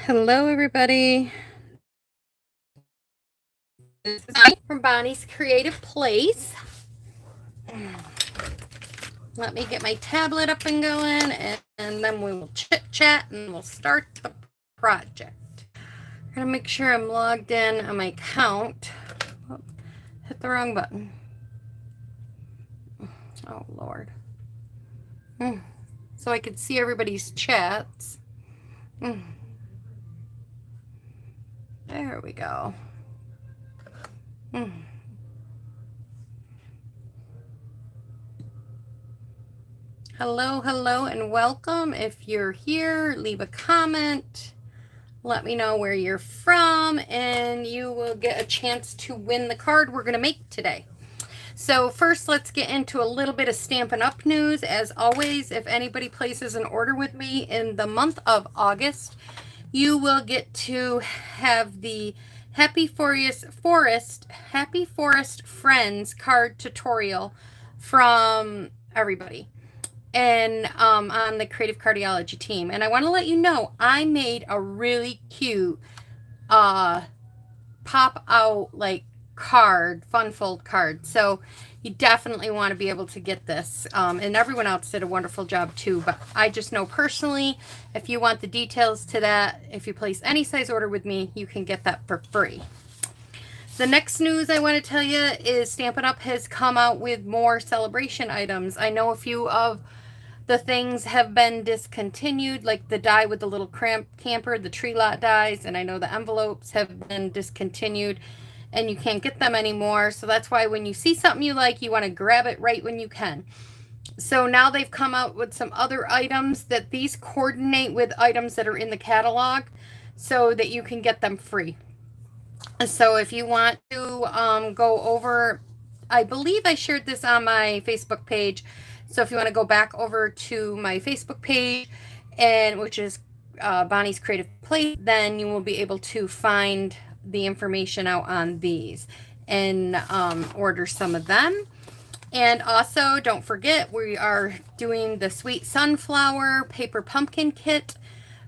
Hello, everybody. This is Bonnie from Bonnie's Creative Place. Let me get my tablet up and going, and then we will chit chat and we'll start the project. I'm gonna make sure I'm logged in on my account. Oh, hit the wrong button. Oh, Lord. So I could see everybody's chats. There we go. Hello, hello, and welcome. If you're here, leave a comment. Let me know where you're from, and you will get a chance to win the card we're going to make today. So first, let's get into a little bit of Stampin' Up! News. As always, if anybody places an order with me in the month of August, you will get to have the Happy Forest Friends card tutorial from everybody and on the Creative Cardiology team. And I want to let you know, I made a really cute pop out like card, fun fold card. So you definitely want to be able to get this. And everyone else did a wonderful job too. But I just know personally, if you want the details to that, if you place any size order with me, you can get that for free. The next news I want to tell you is Stampin' Up! Has come out with more celebration items. I know a few of the things have been discontinued, like the die with the little camper, the tree lot dies, and I know the envelopes have been discontinued and you can't get them anymore. So that's why when you see something you like, you want to grab it right when you can. So now they've come out with some other items that these coordinate with items that are in the catalog so that you can get them free. So if you want to go over, I believe I shared this on my Facebook page. So if you want to go back over to my Facebook page, and which is Bonnie's Creative Place, then you will be able to find the information out on these and order some of them. And also, don't forget, we are doing the Sweet Sunflower Paper Pumpkin Kit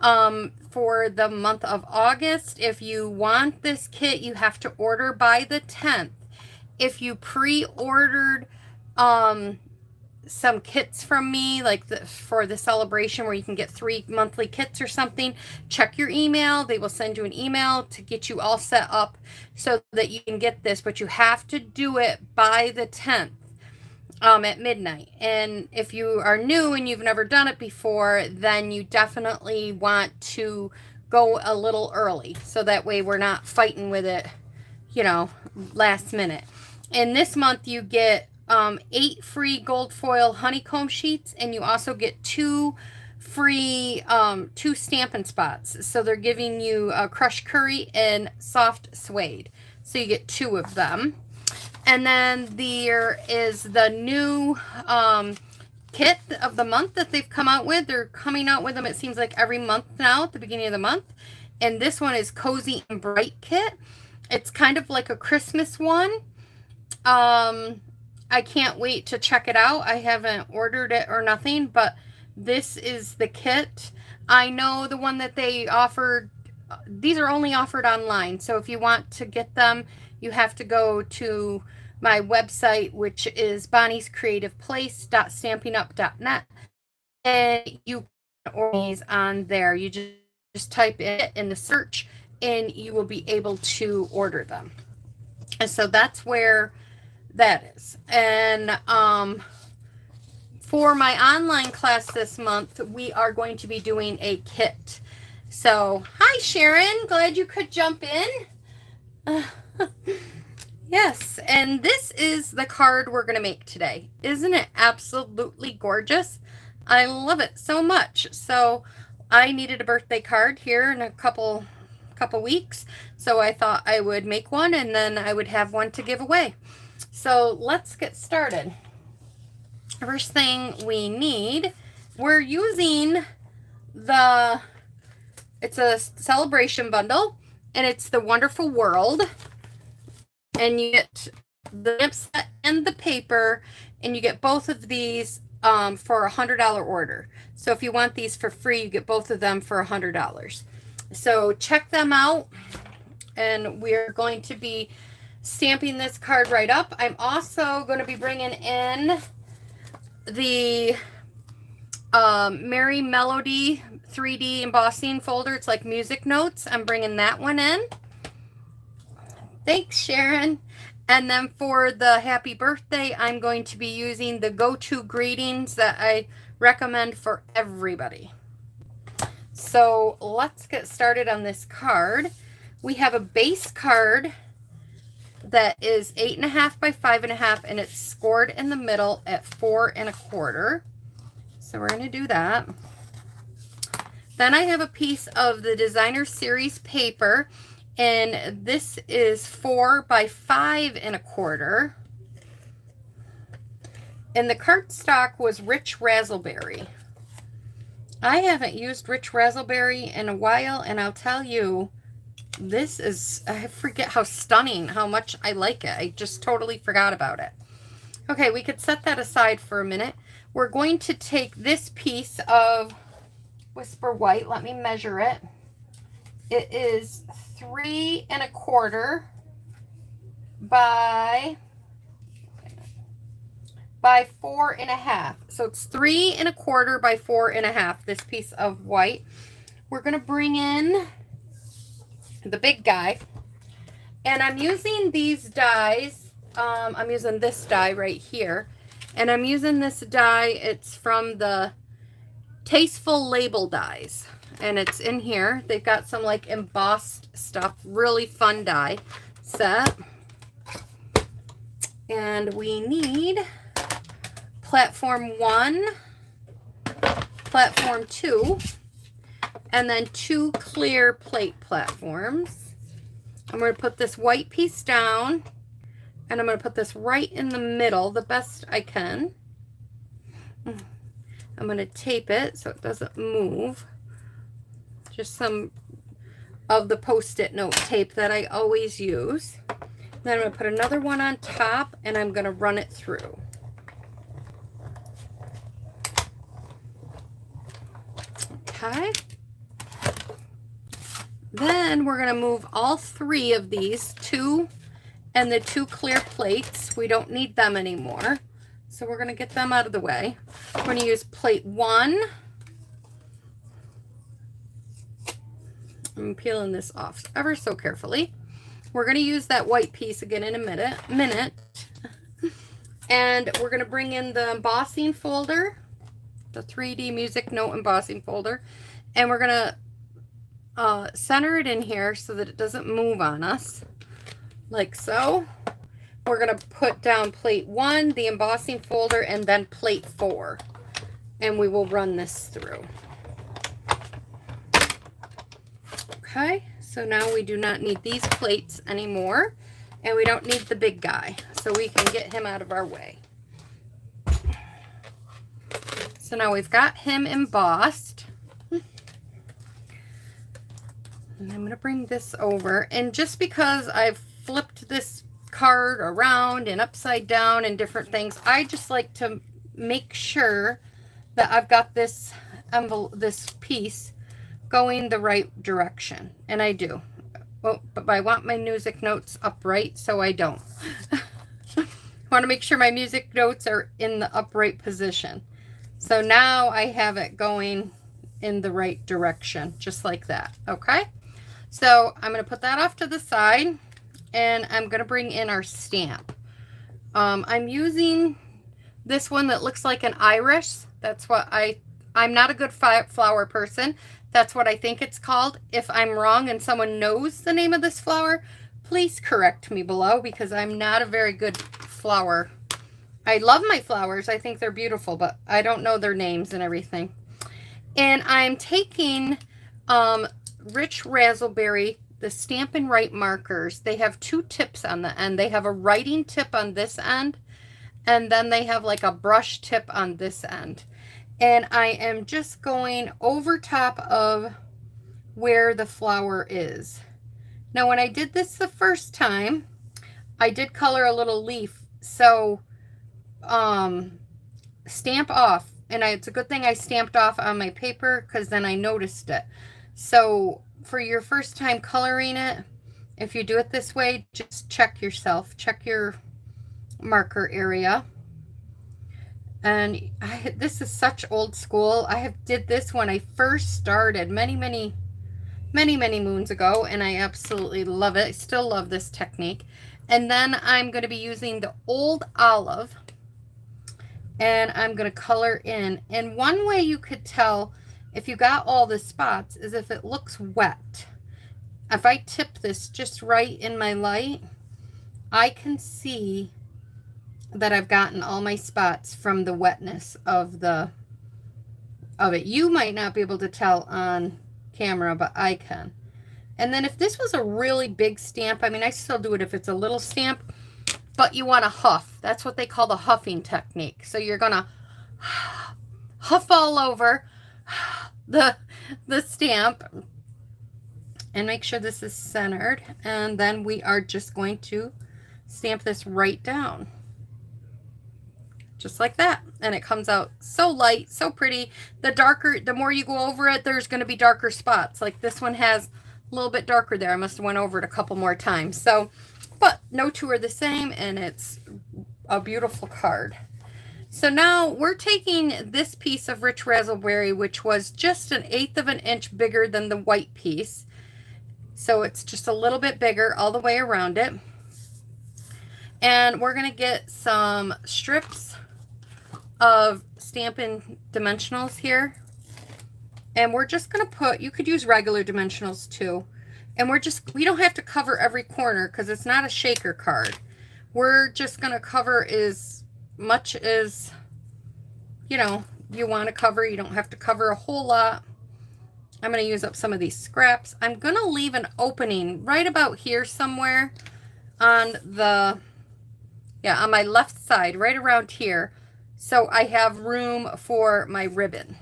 for the month of August. If you want this kit, you have to order by the 10th. If you pre-ordered some kits from me, like for the celebration where you can get 3 monthly kits or something, check your email. They will send you an email to get you all set up so that you can get this, but you have to do it by the 10th at midnight. And if you are new and you've never done it before, then you definitely want to go a little early so that way we're not fighting with it, last minute. And this month you get 8 free gold foil honeycomb sheets, and you also get 2 free 2 Stampin' Spots. So they're giving you crushed curry and soft suede. So you get 2 of them. And then there is the new kit of the month that they've come out with. They're coming out with them, it seems like, every month now at the beginning of the month. And this one is Cozy and Bright Kit. It's kind of like a Christmas one. I can't wait to check it out. I haven't ordered it or nothing, but this is the kit. I know the one that they offered, these are only offered online. So if you want to get them, you have to go to my website, which is bonniescreativeplace.stampinup.net, and you can order these on there. You just type it in the search and you will be able to order them. And so that's where that is. And for my online class this month, we are going to be doing a kit. So hi Sharon, glad you could jump in. Yes, and this is the card we're going to make today. Isn't it absolutely gorgeous? I love it so much. So I needed a birthday card here in a couple weeks, so I thought I would make one and then I would have one to give away. So let's get started. First thing we need, we're using it's a celebration bundle, and it's the Wonderful World. And you get the nib set and the paper, and you get both of these for $100 order. So if you want these for free, you get both of them for $100. So check them out, and we're going to be stamping this card right up. I'm also going to be bringing in the Merry Melody 3D embossing folder. It's like music notes. I'm bringing that one in. Thanks, Sharon. And then for the happy birthday, I'm going to be using the go-to greetings that I recommend for everybody. So let's get started on this card. We have a base card that is 8.5 by 5.5, and it's scored in the middle at 4.25. So we're going to do that. Then I have a piece of the designer series paper, and this is 4 by 5.25. And the cardstock was Rich Razzleberry. I haven't used Rich Razzleberry in a while, and I'll tell you, this is, I forget how stunning, how much I like it. I just totally forgot about it. Okay, we could set that aside for a minute. We're going to take this piece of Whisper White. Let me measure it. It is 3.25 by 4.5. So it's 3.25 by 4.5, this piece of white. We're going to bring in the big guy, and I'm using these dies. I'm using this die right here, and I'm using this die. It's from the Tasteful Label dies, and it's in here. They've got some like embossed stuff, really fun die set. And we need platform 1, platform 2, and then 2 clear plate platforms. I'm going to put this white piece down, and I'm going to put this right in the middle the best I can. I'm going to tape it so it doesn't move. Just some of the Post-it note tape that I always use. Then I'm going to put another one on top, and I'm going to run it through. Okay. Then we're going to move all 3 of these, 2 and the 2 clear plates. We don't need them anymore, so we're going to get them out of the way. We're going to use plate 1. I'm peeling this off ever so carefully. We're going to use that white piece again in a minute. And we're going to bring in the embossing folder, the 3D music note embossing folder, and we're going to center it in here so that it doesn't move on us, like so. We're going to put down plate 1, the embossing folder, and then plate 4, and we will run this through. Okay, so now we do not need these plates anymore, and we don't need the big guy, so we can get him out of our way. So now we've got him embossed. And I'm going to bring this over, and just because I've flipped this card around and upside down and different things, I just like to make sure that I've got this envelope, this piece going the right direction, and I do. Well, but I want my music notes upright, so I don't. I want to make sure my music notes are in the upright position. So now I have it going in the right direction, just like that. Okay, so I'm going to put that off to the side, and I'm going to bring in our stamp. I'm using this one that looks like an iris. That's what I'm not a good flower person. That's what I think it's called. If I'm wrong and someone knows the name of this flower, please correct me below, because I'm not a very good flower. I love my flowers. I think they're beautiful, but I don't know their names and everything. And I'm taking Rich Razzleberry, the Stampin' Write markers. They have 2 tips on the end. They have a writing tip on this end, and then they have like a brush tip on this end. And I am just going over top of where the flower is. Now, when I did this the first time, I did color a little leaf. So stamp off, and it's a good thing I stamped off on my paper, because then I noticed it. So for your first time coloring it, if you do it this way, just check yourself, check your marker area. And this is such old school. I did this when I first started many moons ago, and I absolutely love it. I still love this technique. And then I'm going to be using the old olive, and I'm going to color in. And one way you could tell if you got all the spots is if it looks wet. If I tip this just right in my light, I can see that I've gotten all my spots from the wetness of it. You might not be able to tell on camera, but I can. And then if this was a really big stamp, I mean, I still do it if it's a little stamp, but you want to huff. That's what they call the huffing technique. So you're gonna huff all over the stamp and make sure this is centered, and then we are just going to stamp this right down just like that, and it comes out so light, so pretty. The more you go over it, there's going to be darker spots. Like this one has a little bit darker there. I must have went over it a couple more times. So, but no two are the same, and it's a beautiful card. So now we're taking this piece of rich raspberry, which was just 1/8 of an inch bigger than the white piece. So it's just a little bit bigger all the way around it. And we're going to get some strips of Stampin' dimensionals here. And we're just going to put, you could use regular dimensionals too. And we don't have to cover every corner because it's not a shaker card. We're just going to cover as much as, you know, you want to cover. You don't have to cover a whole lot. I'm going to use up some of these scraps. I'm going to leave an opening right about here somewhere on the, on my left side, right around here. So I have room for my ribbon.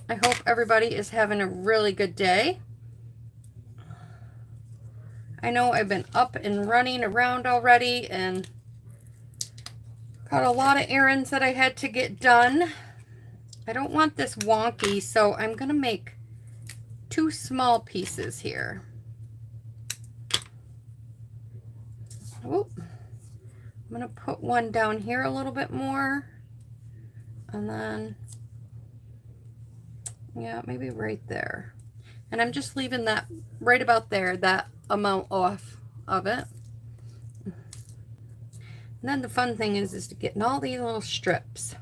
I hope everybody is having a really good day. I know I've been up and running around already and got a lot of errands that I had to get done. I don't want this wonky, so I'm going to make 2 small pieces here. Oop. I'm going to put one down here a little bit more. And then, yeah, maybe right there. And I'm just leaving that right about there, that amount off of it. And then the fun thing is to getting all these little strips.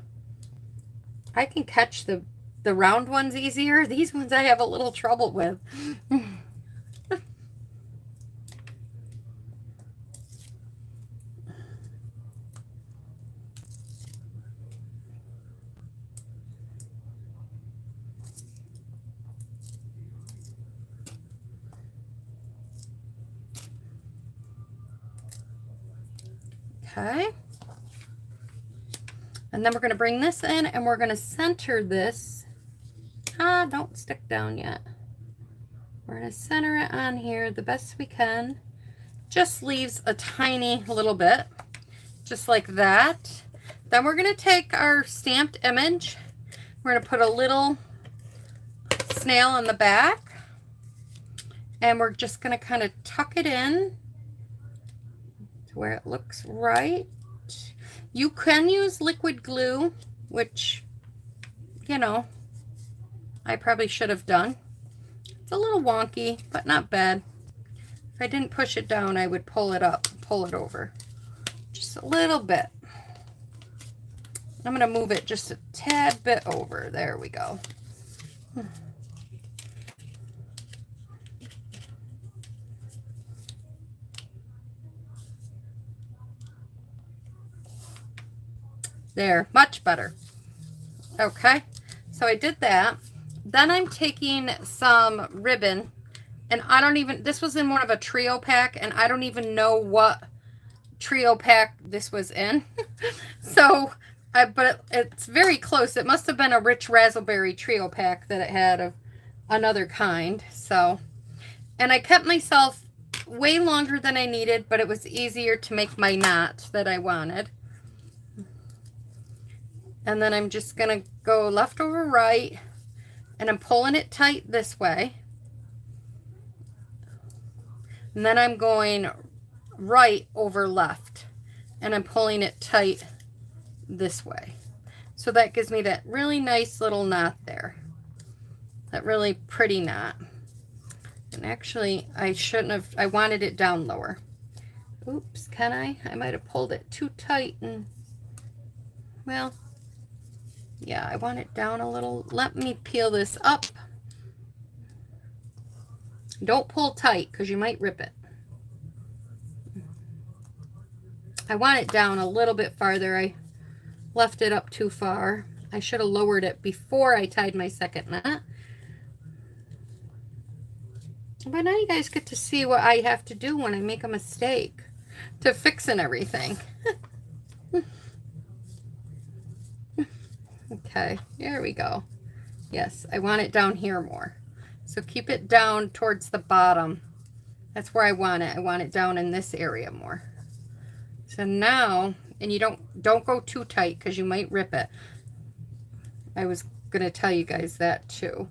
I can catch the round ones easier. These ones I have a little trouble with. Okay. And then we're going to bring this in and we're going to center this. Don't stick down yet. We're going to center it on here the best we can. Just leaves a tiny little bit, just like that. Then we're going to take our stamped image. We're going to put a little snail in the back. And we're just going to kind of tuck it in to where it looks right. You can use liquid glue, which, you know, I probably should have done. It's a little wonky, but not bad. If I didn't push it down, I would pull it up, pull it over. Just a little bit. I'm going to move it just a tad bit over. There we go. There, much better. Okay, so I did that. Then I'm taking some ribbon, and I don't even, this was in one of a trio pack, and I don't even know what trio pack this was in. So, but it's very close. It must have been a rich raspberry trio pack that it had of another kind. So, and I kept myself way longer than I needed, but it was easier to make my knot that I wanted. And then I'm just going to go left over right, and I'm pulling it tight this way. And then I'm going right over left, and I'm pulling it tight this way. So that gives me that really nice little knot there. That really pretty knot. And actually, I shouldn't have, I wanted it down lower. Oops, can I? I might have pulled it too tight and, well, yeah, I want it down a little. Let me peel this up. Don't pull tight because you might rip it. I want it down a little bit farther. I left it up too far. I should have lowered it before I tied my second knot. But now you guys get to see what I have to do when I make a mistake to fixing everything. Okay, here we go. Yes, I want it down here more. So keep it down towards the bottom. That's where I want it. I want it down in this area more. So now, and you don't go too tight because you might rip it. I was going to tell you guys that too.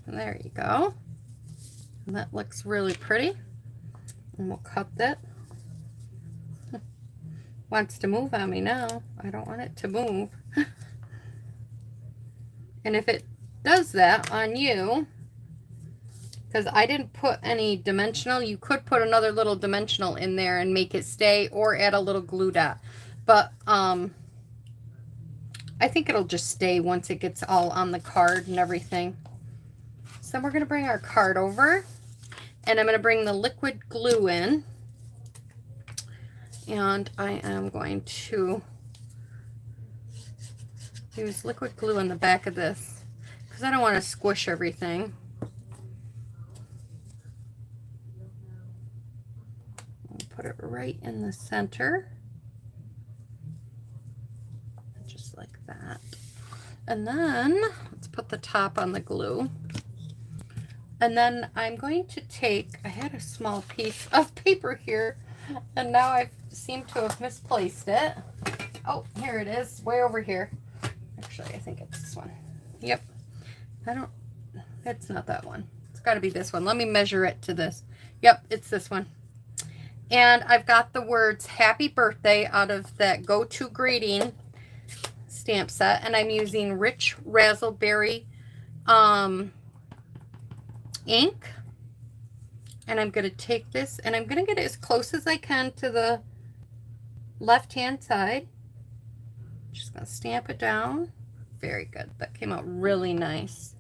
And there you go. And that looks really pretty. And we'll cut that. Wants to move on me now. I don't want it to move. And if it does that on you, because I didn't put any dimensional, you could put another little dimensional in there and make it stay, or add a little glue dot. But I think it'll just stay once it gets all on the card and everything. So we're going to bring our card over, and I'm going to bring the liquid glue in. And I am going to use liquid glue on the back of this because I don't want to squish everything. I'll put it right in the center. Just like that. And then let's put the top on the glue. And then I'm going to take, I had a small piece of paper here, and now I seem to have misplaced it. Oh, here it is, way over here. Actually, I think it's this one. Yep. It's not that one. It's got to be this one. Let me measure it to this. Yep, it's this one. And I've got the words Happy Birthday out of that Go-To Greeting stamp set, and I'm using Rich Razzleberry ink. And I'm going to take this, and I'm going to get it as close as I can to the left-hand side. Just going to stamp it down. Very good. That came out really nice.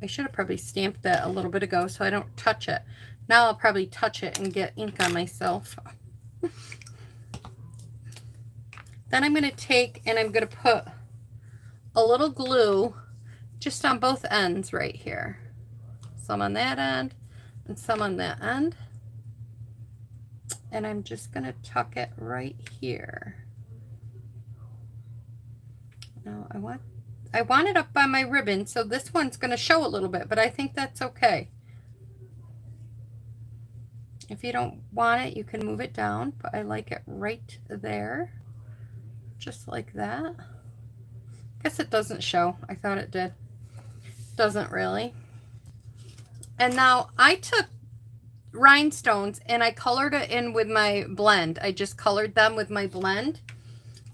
I should have probably stamped that a little bit ago so I don't touch it. Now I'll probably touch it and get ink on myself. Then I'm going to take, and I'm going to put a little glue just on both ends right here. Some on that end and some on that end. And I'm just going to tuck it right here. Now I want it up by my ribbon, so this one's going to show a little bit, but I think that's okay. If you don't want it, you can move it down, but I like it right there. Just like that. Guess it doesn't show. I thought it did. Doesn't really. And now I took rhinestones and I colored it in with my blend. I just colored them with my blend.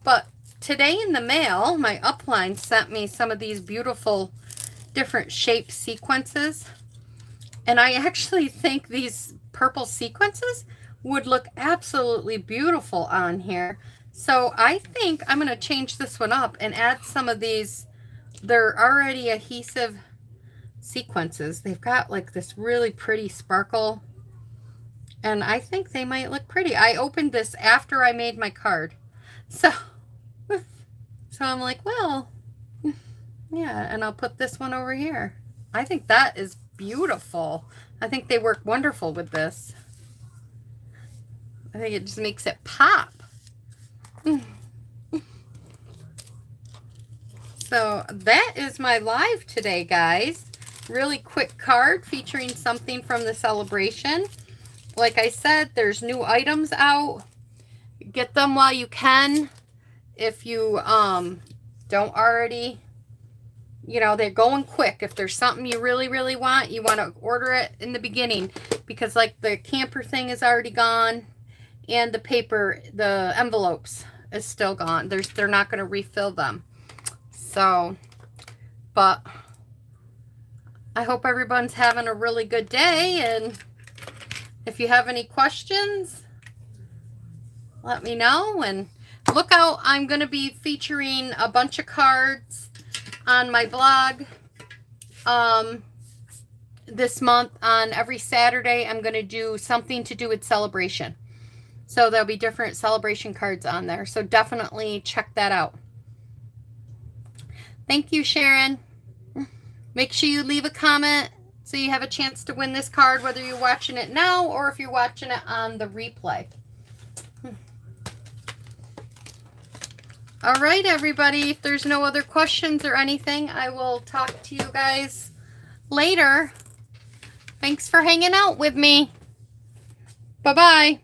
But today in the mail, my upline sent me some of these beautiful different shape sequences. And I actually think these purple sequences would look absolutely beautiful on here. So I think I'm going to change this one up and add some of these. They're already adhesive sequences. They've got like this really pretty sparkle, and I think they might look pretty. I opened this after I made my card, so I'm like, well, yeah, and I'll put this one over here. I think that is beautiful. I think they work wonderful with this. I think it just makes it pop. So that is my live today, guys. Really quick card featuring something from the celebration. like I said, there's new items out. Get them while you can. If you don't already, you know, they're going quick. If there's something you really, really want, you want to order it in the beginning, because like the camper thing is already gone, and the paper, the envelopes is still gone. They're not going to refill them. So, but I hope everyone's having a really good day, and if you have any questions, let me know. And look out, I'm going to be featuring a bunch of cards on my blog this month. On every Saturday, I'm going to do something to do with celebration. So there'll be different celebration cards on there. So definitely check that out. Thank you, Sharon. Make sure you leave a comment so you have a chance to win this card, whether you're watching it now or if you're watching it on the replay. All right, everybody. If there's no other questions or anything, I will talk to you guys later. Thanks for hanging out with me. Bye-bye.